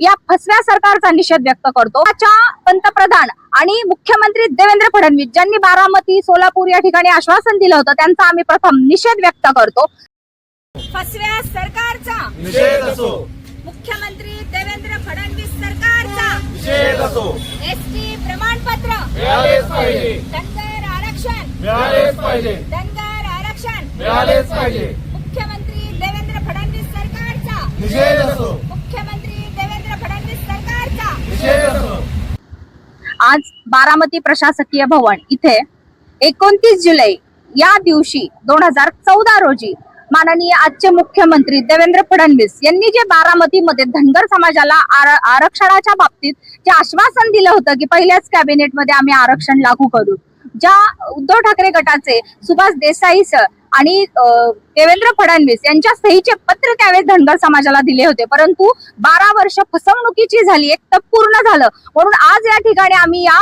या फसव्या सरकारचा निषेध व्यक्त करतो। पंतप्रधान आणि मुख्यमंत्री देवेंद्र फडणवीस ज्यांनी बारामती सोलापूर या ठिकाणी आश्वासन दिलं होतं त्यांचा आम्ही प्रथम निषेध व्यक्त करतो। फसव्या सरकारचा निषेध असो, मुख्यमंत्री देवेंद्र फडणवीस सरकारचा निषेध असो, एसटी प्रमाणपत्र मिळालेच पाहिजे, धनगर आरक्षण मिळालेच पाहिजे, धनगर आरक्षण मिळालेच पाहिजे, मुख्यमंत्री देवेंद्र फडणवीस सरकारचा निषेध असो, मुख्यमंत्री देवेंद्र फडणवीस सरकारचा निषेध असो। आज बारामती प्रशासकीय भवन इथे 29 जुलै या दिवशी 2014 रोजी माननीय आजचे मुख्यमंत्री देवेंद्र फडणवीस यांनी जे बारामतीमध्ये धनगर समाजाला आरक्षणाच्या बाबतीत जे आश्वासन दिलं होतं की पहिल्याच कॅबिनेटमध्ये आम्ही आरक्षण लागू करू, ज्या उद्धव ठाकरे गटाचे सुभाष देसाई सर आणि देवेंद्र फडणवीस यांच्या सहीचे पत्र त्यावेळेस धनगर समाजाला दिले होते, परंतु 12 वर्ष फसवणुकीची झाली, एक तप पूर्ण झालं। म्हणून आज या ठिकाणी आम्ही या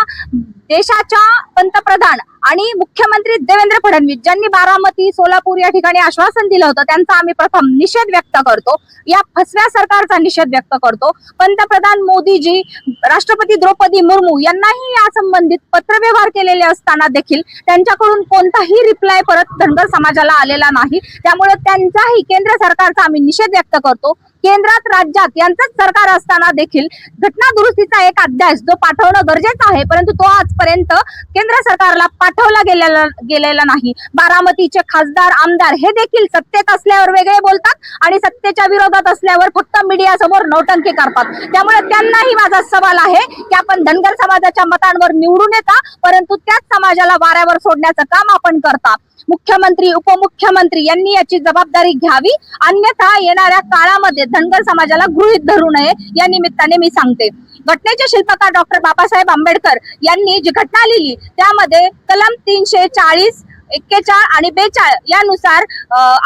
देशाच्या पंतप्रधान आणि मुख्यमंत्री देवेंद्र फडणवीस ज्यांनी बारामती सोलापूर या ठिकाणी आश्वासन दिलं होतं त्यांचा आम्ही प्रथम निषेध व्यक्त करतो। या फसव्या सरकारचा निषेध व्यक्त करतो। पंतप्रधान मोदीजी, राष्ट्रपती द्रौपदी मुर्मू यांनाही या संबंधित पत्रव्यवहार केलेले असताना देखील त्यांच्याकडून कोणताही रिप्लाय परत धनगर समाजाला आलेला नाही। त्यामुळे त्यांचाही केंद्र सरकारचा आम्ही निषेध व्यक्त करतो। केंद्रात राज्यात यांचंच सरकार असताना देखील घटना दुरुस्तीचा एक अध्यादेश जो पाठवणं गरजेचं आहे, परंतु तो आजपर्यंत केंद्र सरकारला पाठवला गेलेला नाही। बारामतीचे खासदार आमदार हे देखील सत्तेत असल्यावर वेगळे बोलतात आणि सत्तेच्या विरोधात असल्यावर फक्त मीडिया समोर नौटंकी करतात। त्यामुळे त्यांनाही माझा सवाल आहे की आपण धनगर समाजाच्या मतांवर निवडून येता, परंतु त्याच समाजाला वाऱ्यावर सोडण्याचं काम आपण करता। मुख्यमंत्री उपमुख्यमंत्री यांनी याची जबाबदारी घ्यावी, अन्यथा येणाऱ्या काळामध्ये धनगर समाजाला गृहीत धरू नये या निमित्ताने मी सांगते। घटनेचे शिल्पकार डॉक्टर बाबासाहेब आंबेडकर यांनी जी घटना लिहिली त्यामध्ये कलम 340, 41 आणि 42 यानुसार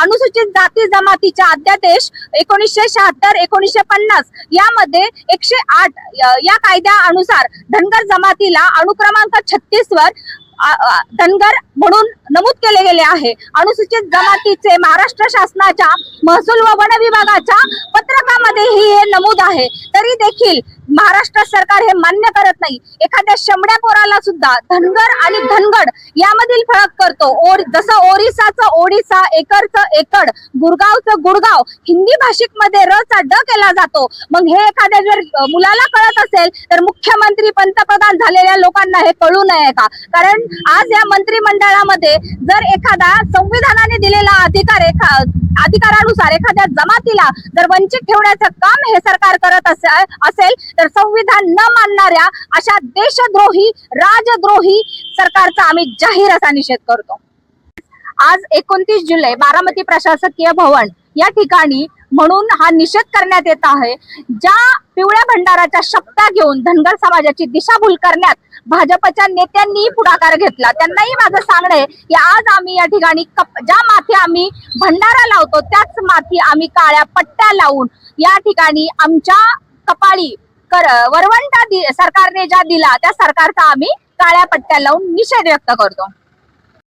अनुसूचित जाती जमातीच्या अध्यादेश 1976, 1950 यामध्ये 108 या कायद्यानुसार धनगर जमातीला अनुक्रमांक 36 वर धनगर म्हणून नमूद केले गेले आहे। अनुसूचित जमातीचे महाराष्ट्र शासनाच्या महसूल व वन विभागाच्या पत्रकामध्येही हे नमूद आहे, तरी देखील महाराष्ट्र सरकार हे मान्य करत नाही। एखाद्या शंभड्या पोराला सुद्धा धनगर आणि धनगड यामधील फरक करतो। जसं ओरिसाचं ओडिसा, एकरचं एकड, गुरगावचं गुडगाव हिंदी भाषिक मध्ये र चा ड केला जातो। मग हे एखाद्या जर मुलाला कळत असेल तर मुख्यमंत्री पंतप्रधान झालेल्या लोकांना हे कळू नये का? कारण आज या मंत्रिमंडळामध्ये जर एखादा संविधानाने दिलेला अधिकारानुसार एखाद्या जमातीला जर वंचित ठेवण्याचं काम हे सरकार करत असेल तर संविधान न मानणाऱ्या अशा देशद्रोही, राजद्रोही सरकारचा आम्ही जाहीर असा निषेध करतो। आज 29 जुलै बारामती प्रशासकीय भवन या ठिकाणी म्हणून हा निषेध करण्यात येत आहे। ज्या पिवळ्या भंडाराच्या शपथा घेऊन धनगर समाजाची दिशाभूल करण्यात भाजपच्या नेत्यांनी पुढाकार घेतला, त्यांनाही माझं सांगणं आहे की आज आम्ही या ठिकाणी ज्या माथी आम्ही भंडारा लावतो त्याच माथी आम्ही काळ्या पट्ट्या लावून या ठिकाणी आमच्या कपाळी वरवंटा सरकारने ज्या दिला त्या सरकारचा आम्ही काळ्या पट्ट्या लावून निषेध व्यक्त करतो।